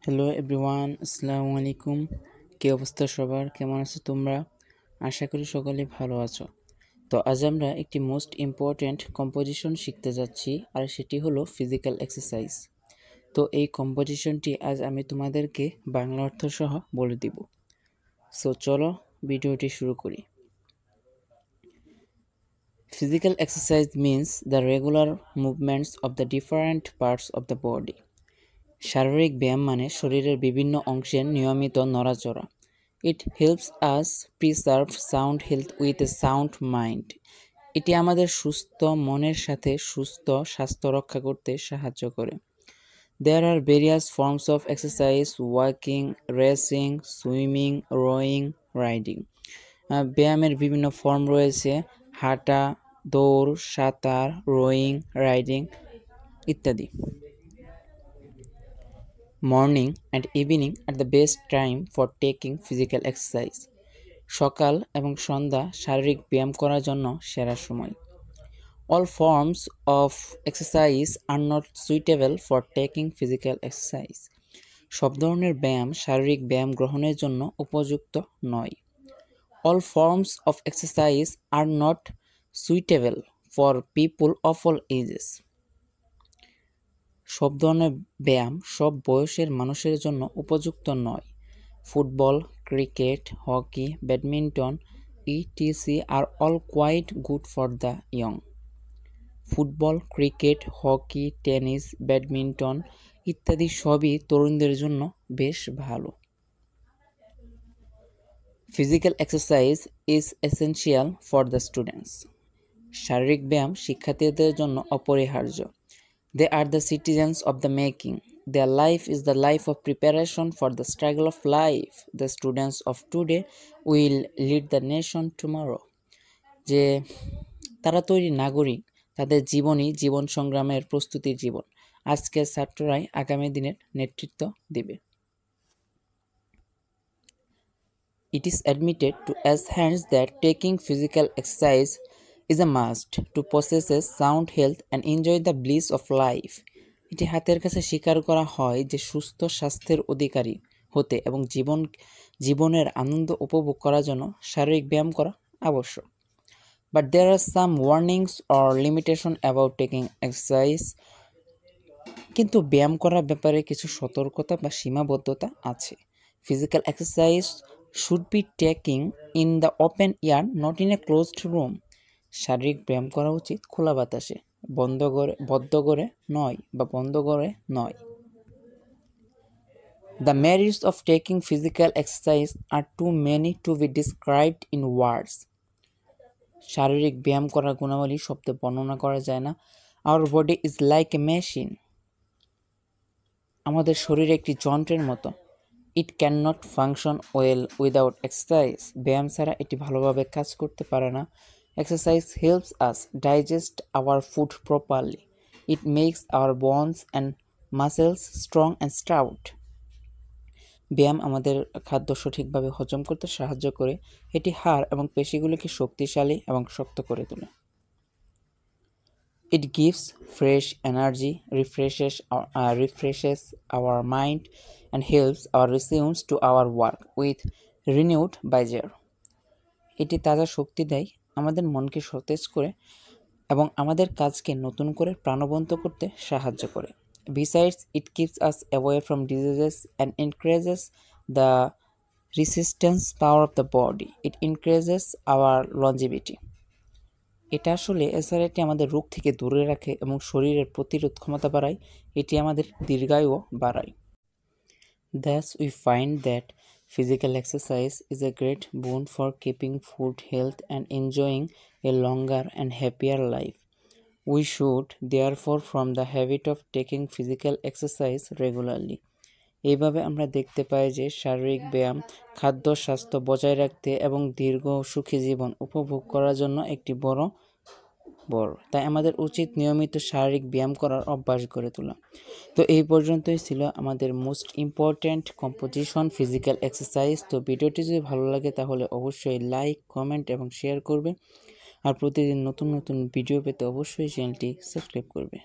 Hello everyone, আসসালামু আলাইকুম। কী অবস্থা সবার? কেমন আছো তোমরা? আশা করি সকলে ভালো আছো। তো আজ আমরা একটি মোস্ট ইম্পর্ট্যান্ট কম্পোজিশন শিখতে যাচ্ছি, আর সেটি হলো ফিজিক্যাল এক্সারসাইজ। তো এই কম্পোজিশনটি আজ আমি তোমাদেরকে বাংলা অর্থ সহ বলে দিব। সো চলো ভিডিওটি শুরু করি। Physical exercise means the regular movements of the different parts of the body. শারীরিক ব্যায়াম মানে শরীরের বিভিন্ন অংশের নিয়মিত নড়াচড়া। It helps us preserve sound health with a sound mind. এটি আমাদের সুস্থ মনের সাথে সুস্থ স্বাস্থ্য রক্ষা করতে সাহায্য করে। There are various forms of exercise: walking, racing, swimming, rowing, riding. ব্যায়ামের বিভিন্ন ফর্ম রয়েছে: হাঁটা, দৌড়, সাঁতার, রোয়িং, রাইডিং ইত্যাদি। Morning and evening are the best time for taking physical exercise. সকাল এবং সন্ধ্যা শারীরিক ব্যায়াম করার জন্য সেরা সময়। All forms of exercise are not suitable for taking physical exercise. সব ধরনের ব্যায়াম শারীরিক ব্যায়াম গ্রহণের জন্য উপযুক্ত নয়। All forms of exercise are not suitable for people of all ages. সব ধরনের ব্যায়াম সব বয়সের মানুষের জন্য উপযুক্ত নয়। Football, cricket, hockey, badminton etc are all quite good for the young. Football, cricket, hockey, tennis, badminton ইত্যাদি সবই তরুণদের জন্য বেশ ভালো। Physical exercise is essential for the students. শারীরিক ব্যায়াম শিক্ষার্থীদের জন্য অপরিহার্য। They are the citizens of the making. Their life is the life of preparation for the struggle of life. The students of today will lead the nation tomorrow. যে তারা তৈরি নাগরিক, তাদের জীবনই জীবন সংগ্রামের প্রস্তুতির জীবন। আজকের ছাত্ররাই আগামী দিনের নেতৃত্ব দেবে। It is admitted to as hands that taking physical exercise is a must to possess a sound health and enjoy the bliss of life. এটি হাতের কাছে স্বীকার করা হয় যে সুস্থ স্বাস্থ্যের অধিকারী হতে এবং জীবনের আনন্দ উপভোগ করার জন্য শারীরিক ব্যায়াম করা আবশ্যক। But there are some warnings or limitation about taking exercise. কিন্তু ব্যায়াম করার ব্যাপারে কিছু সতর্কতা বা সীমাবদ্ধতা আছে। Physical exercise should be taken in the open air, not in a closed room. শারীরিক ব্যায়াম করা উচিত খোলা বাতাসে, বদ্ধ করে নয়। The merits of taking physical exercise are too many to be described in words. শারীরিক ব্যায়াম করার গুণাবলী শব্দে বর্ণনা করা যায় না। Our body is like a machine. আমাদের শরীর একটি যন্ত্রের মতো। It cannot function well without exercise. ব্যায়াম ছাড়া এটি ভালোভাবে কাজ করতে পারে না। Exercise helps us digest our food properly. It makes our bones and muscles strong and stout. ব্যায়াম আমাদের খাদ্য সঠিকভাবে হজম করতে সাহায্য করে। এটি হাড় এবং পেশিগুলোকে শক্তিশালী এবং শক্ত করে তোলে। It gives fresh energy, refreshes our mind and helps our resume to our work with renewed vigor. এটি তাজা শক্তি দেয়, আমাদের মনকে সতেজ করে এবং আমাদের কাজকে নতুন করে প্রাণবন্ত করতে সাহায্য করে। Besides, it keeps us away from diseases and increases the resistance power of the body. It increases our longevity. এটা আসলে এছাড়া এটি আমাদের রোগ থেকে দূরে রাখে এবং শরীরের প্রতিরোধ ক্ষমতা বাড়ায়। এটি আমাদের দীর্ঘায়ুও বাড়ায়। Thus, we find that physical exercise is a great boon for keeping good health and enjoying a longer and happier life. We should therefore form the habit of taking physical exercise regularly. এইভাবে আমরা দেখতে পাই যে শারীরিক ব্যায়াম খাদ্য স্বাস্থ্য বজায় রাখতে এবং দীর্ঘ সুখী জীবন উপভোগ করার জন্য একটি বড় তাই আমাদের উচিত নিয়মিত শারীরিক ব্যায়াম করার অভ্যাস গড়ে তোলা। তো এই পর্যন্তই ছিল আমাদের most important composition physical exercise. তো ভিডিওটি যদি ভালো লাগে তাহলে অবশ্যই লাইক, কমেন্ট এবং শেয়ার করবে। আর প্রতিদিন নতুন নতুন ভিডিও পেতে অবশ্যই চ্যানেলটি সাবস্ক্রাইব করবে।